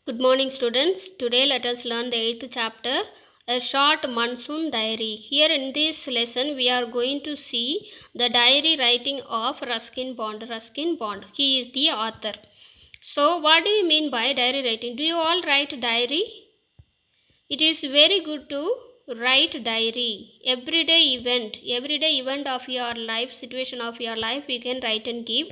Good morning, students. Today, let us learn the 8th chapter, a short monsoon diary. Here in this lesson, we are going to see the diary writing of Ruskin Bond. Ruskin Bond, he is the author. So, what do you mean by diary writing? Do you all write diary? It is very good to write diary. Everyday event of your life, situation of your life, you can write and give.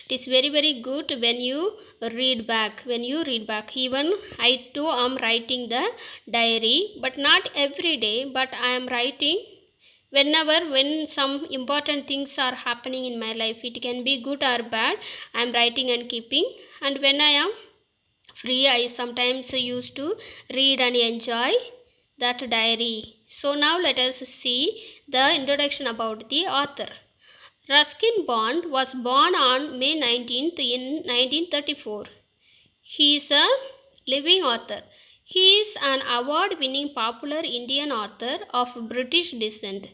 It is very good when you read back. Even I too am writing the diary, but not every day, but I am writing when some important things are happening in my life. It can be good or bad. I am writing and keeping. And when I am free, I sometimes used to read and enjoy that diary. So now let us see the introduction about the author. Ruskin Bond was born on May 19th in 1934. He is a living author. He is an award-winning popular Indian author of British descent.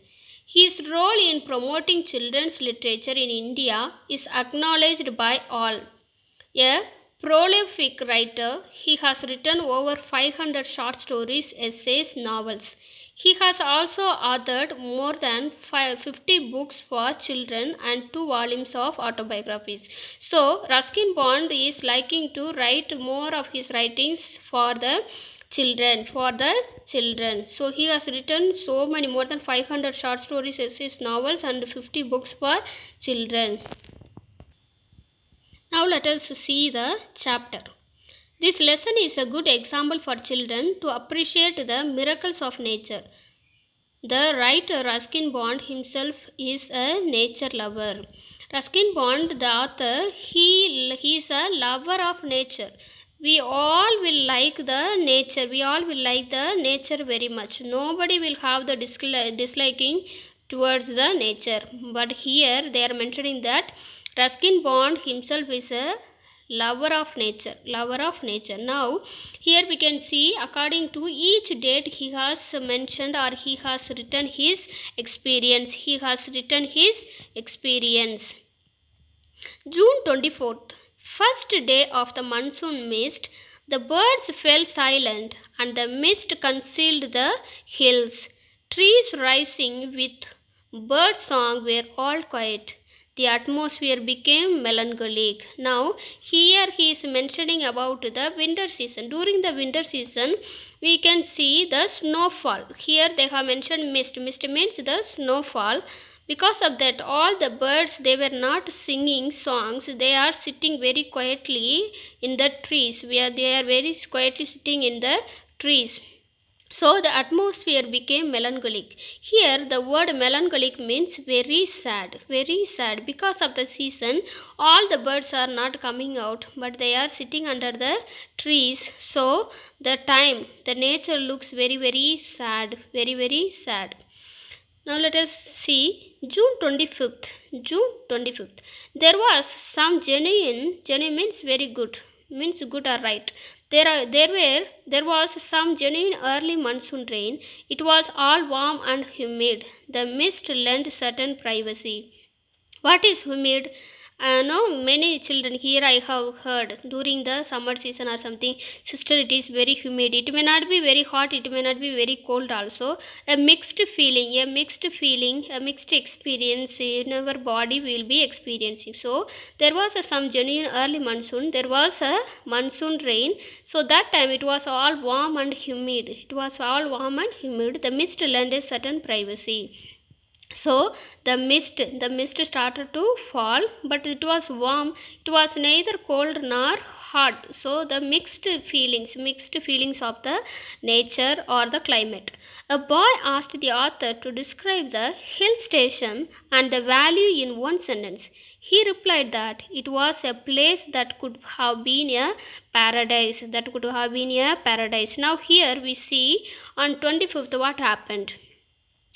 His role in promoting children's literature in India is acknowledged by all. A prolific writer, he has written over 500 short stories, essays, novels. He has also authored more than 50 books for children and 2 volumes of autobiographies. So, Ruskin Bond is liking to write more of his writings for the children. So, he has written so many, more than 500 short stories, essays, novels, and 50 books for children. Now let us see the chapter. This lesson is a good example for children to appreciate the miracles of nature. The writer Ruskin Bond himself is a nature lover. Ruskin Bond, the author, he is a lover of nature. We all will like the nature. We all will like the nature very much. Nobody will have the disliking towards the nature. But here they are mentioning that Ruskin Bond himself is a lover of nature. Now here we can see, according to each date he has mentioned or he has written his experience. June 24th, first day of the monsoon mist. The birds fell silent and the mist concealed the hills. Trees rising with bird song were all quiet. The atmosphere became melancholic. Now here he is mentioning about the winter season. During the winter season, we can see the snowfall. Here they have mentioned mist. Mist means the snowfall. Because of that, all the birds, they were not singing songs. They are sitting very quietly in the trees. They are very quietly sitting in the trees. So the atmosphere became melancholic. Here the word melancholic means very sad. Because of the season, all the birds are not coming out, but they are sitting under the trees. So the nature looks very sad. Now let us see June 25th. There was some genuine means very good, means good or right. There was some genuine early monsoon rain. It was all warm and humid. The mist lent certain privacy. What is humid? No, many children here I have heard during the summer season or something, sister, it is very humid. It may not be very hot, it may not be very cold also. A mixed experience in our body will be experiencing. So there was some genuine early monsoon. There was a monsoon rain. So that time it was all warm and humid. The mist lent a certain privacy. So the mist started to fall, but it was warm. It was neither cold nor hot. So the mixed feelings of the nature or the climate. A boy asked the author to describe the hill station and the valley in one sentence. He replied that it was a place that could have been a paradise. Now here we see on 25th what happened.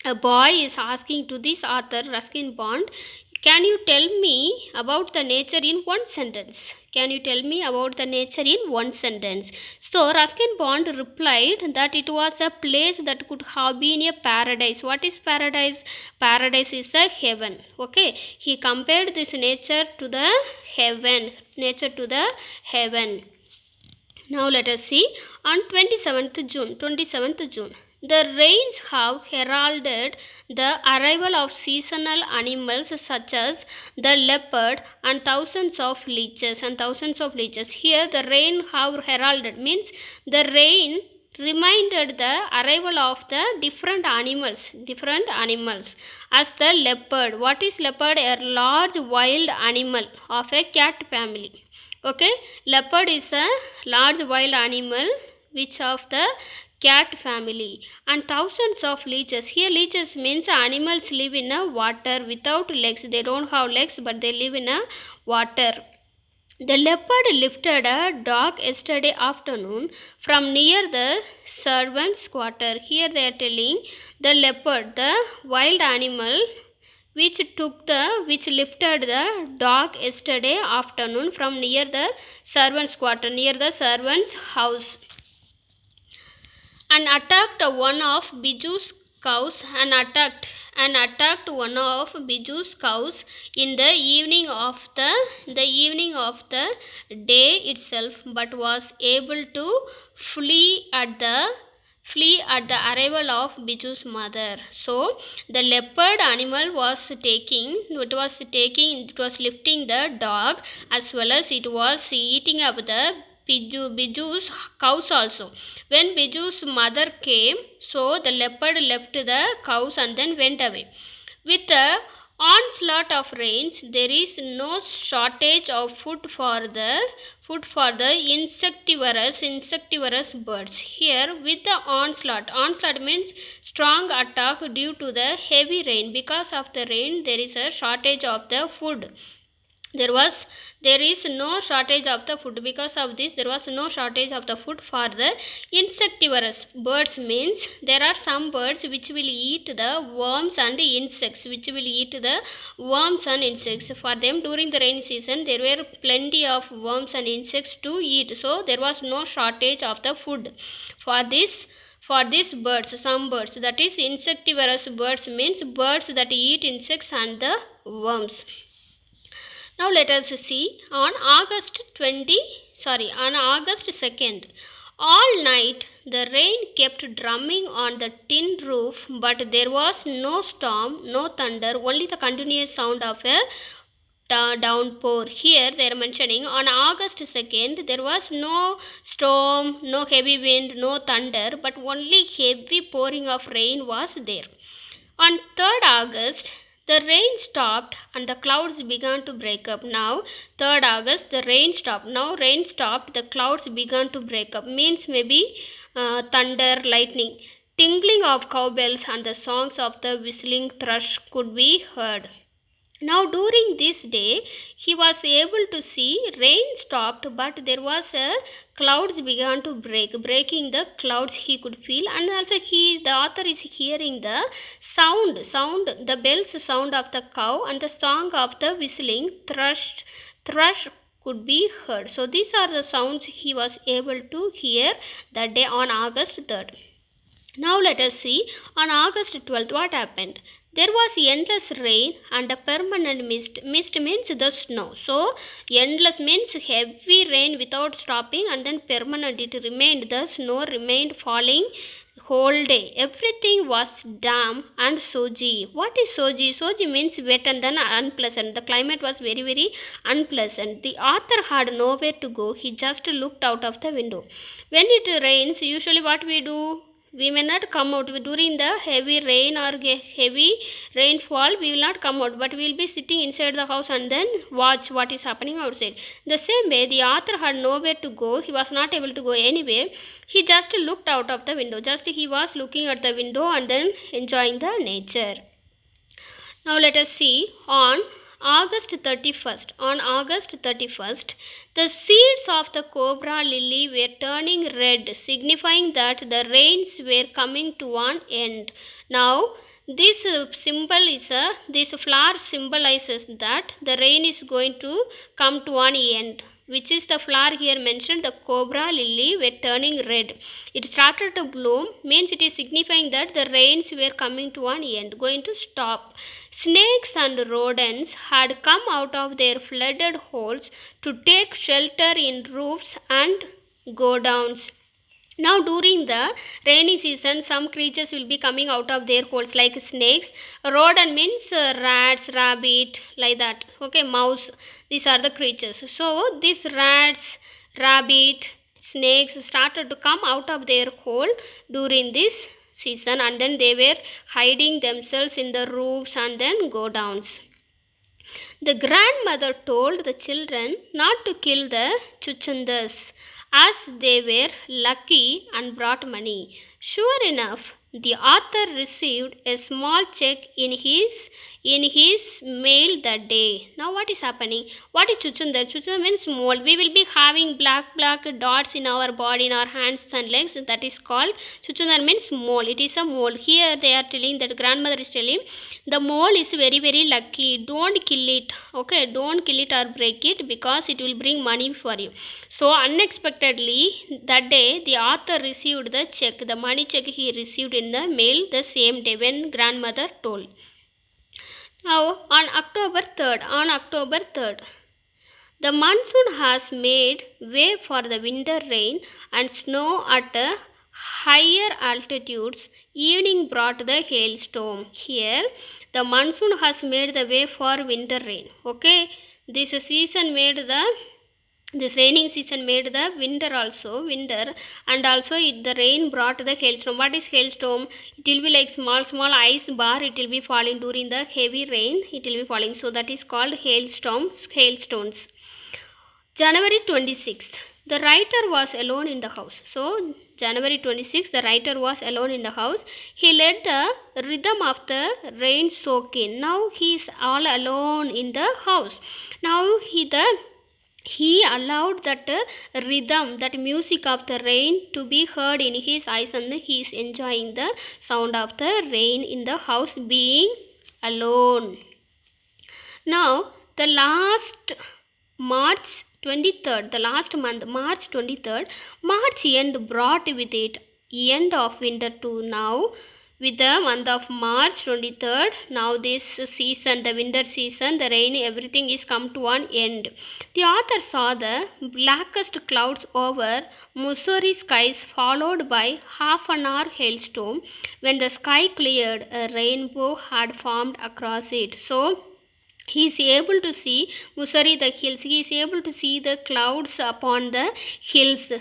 A boy is asking to this author Ruskin Bond, can you tell me about the nature in one sentence? So Ruskin Bond replied that it was a place that could have been a paradise. What is paradise? Paradise is a heaven. Okay, he compared this nature to the heaven. Now let us see on 27th June. 27th June. The rains have heralded the arrival of seasonal animals such as the leopard and thousands of leeches Here the rain have heralded means the rain reminded the arrival of the different animals as the leopard. What is leopard? A large wild animal of a cat family. Okay, leopard is a large wild animal which of the cat family, and thousands of leeches. Here leeches means animals live in a water without legs. They don't have legs but they live in a water. The leopard lifted a dog yesterday afternoon from near the servants' quarter. Here they are telling the leopard, the wild animal which lifted the dog yesterday afternoon from near the servants' quarter, near the servants' house, and attacked one of Biju's cows in the evening of the day itself, but was able to flee at the arrival of Biju's mother. So the leopard animal was lifting the dog, as well as it was eating up the Biju's cows also. When Biju's mother came, so the leopard left the cows and then went away. With the onslaught of rains, there is no shortage of food for the insectivorous birds. Here with the onslaught means strong attack due to the heavy rain. Because of the rain, there is a shortage of the food. There is no shortage of the food. Because of this, there was no shortage of the food for the insectivorous birds. Means there are some birds which will eat the worms and insects. For them, during the rainy season, there were plenty of worms and insects to eat. So there was no shortage of the food for these birds. Some birds, that is insectivorous birds, means birds that eat insects and the worms. Now let us see on August 2nd. All night the rain kept drumming on the tin roof, but there was no storm, no thunder, only the continuous sound of a downpour. Here they are mentioning on August 2nd there was no storm, no heavy wind, no thunder, but only heavy pouring of rain was there. On 3rd August, the rain stopped and the clouds began to break up. Now, 3rd August, the rain stopped. Now, rain stopped, the clouds began to break up. Means maybe thunder, lightning. Tinkling of cowbells and the songs of the whistling thrush could be heard. Now during this day, he was able to see rain stopped, but there was a clouds began to breaking the clouds he could feel, and also the author is hearing the sound, the bells sound of the cow and the song of the whistling thrush could be heard. So these are the sounds he was able to hear that day on August 3rd. Now let us see on August 12th what happened. There was endless rain and a permanent mist. Mist means the snow. So endless means heavy rain without stopping, and then permanent it remained. The snow remained falling whole day. Everything was damp and soggy. What is soggy? Soggy means wet and then unpleasant. The climate was very, very unpleasant. The author had nowhere to go. He just looked out of the window. When it rains, usually what we do? We may not come out during the heavy rain or heavy rainfall. We will not come out, but we will be sitting inside the house and then watch what is happening outside. The same way, the author had nowhere to go. He was not able to go anywhere. He just looked out of the window. Just he was looking at the window and then enjoying the nature. Now let us see on August 31st. On August 31st, the seeds of the cobra lily were turning red, signifying that the rains were coming to an end. Now, this flower symbolizes that the rain is going to come to an end. Which is the flower here mentioned? The cobra lily were turning red. It started to bloom, means it is signifying that the rains were coming to an end, going to stop. Snakes and rodents had come out of their flooded holes to take shelter in roofs and go downs. Now during the rainy season, some creatures will be coming out of their holes like snakes. Rodent means rats, rabbit, like that. Okay, mouse. These are the creatures. So these rats, rabbit, snakes started to come out of their hole during this season, and then they were hiding themselves in the roofs and then go downs. The grandmother told the children not to kill the chuchundas as they were lucky and brought money. Sure enough, the author received a small check in his mail that day. Now what is happening? What is chuchundar? Chuchundar means mole. We will be having black dots in our body, in our hands and legs. That is called chuchundar means mole. It is a mole. Here they are telling, that grandmother is telling, the mole is very lucky. Don't kill it. Okay, don't kill it or break it, because it will bring money for you. So unexpectedly that day the author received the check. The money check he received in the mail the same day when grandmother told. Now on October 3rd, the monsoon has made way for the winter rain and snow at higher altitudes. Evening brought the hailstorm. Here the monsoon has made the way for winter rain. Okay, this raining season made the winter, and also the rain brought the hailstorm. What is hailstorm? It will be like small ice bar. It will be falling during the heavy rain. It will be falling. So that is called hailstones. January 26th, the writer was alone in the house. So January 26th, the writer was alone in the house. He let the rhythm of the rain soak in. Now he is all alone in the house. Now he allowed that rhythm, that music of the rain to be heard in his eyes, and he is enjoying the sound of the rain in the house, being alone. Now the last March 23rd, the last month, March 23rd, March end brought with it end of winter too. Now with the month of March 23rd, now this season, the winter season, the rain, everything is come to an end. The author saw the blackest clouds over Missouri skies, followed by half an hour hailstorm. When the sky cleared, a rainbow had formed across it. So he is able to see Missouri, the hills. He is able to see the clouds upon the hills.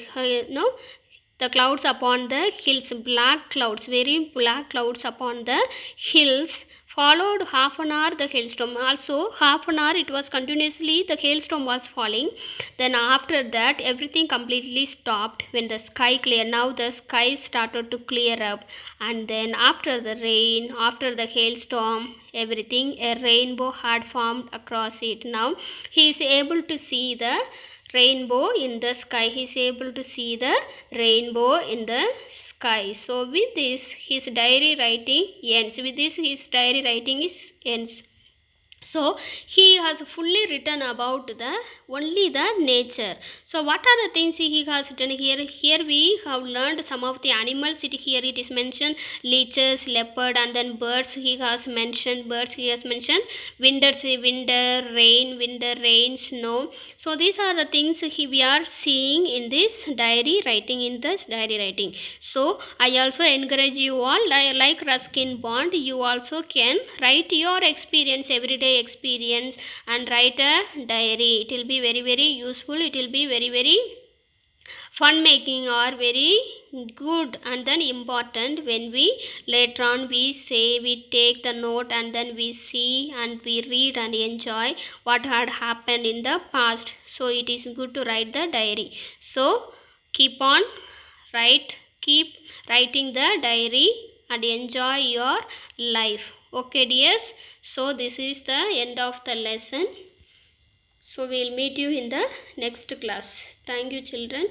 The clouds upon the hills, black clouds, very black clouds upon the hills. Followed half an hour the hailstorm. Also half an hour it was continuously, the hailstorm was falling. Then after that everything completely stopped when the sky cleared. Now the sky started to clear up, and then after the rain, after the hailstorm, everything, a rainbow had formed across it. Now he is able to see the rainbow in the sky. He is able to see the rainbow in the sky. So with this his diary writing ends. So he has fully written about only the nature. So what are the things he has written here? Here we have learned some of the animals. Here it is mentioned leeches, leopard, and then birds. He has mentioned winter, rain, snow. So these are the things we are seeing in this diary writing. So I also encourage you all, like Ruskin Bond, you also can write your experience, everyday experience, and write a diary. It will be very useful. It will be very fun making, or very good and then important when we later on we take the note, and then we see and we read and enjoy what had happened in the past. So it is good to write the diary. So keep writing the diary and enjoy your life. Okay dears, so this is the end of the lesson. So we will meet you in the next class. Thank you children.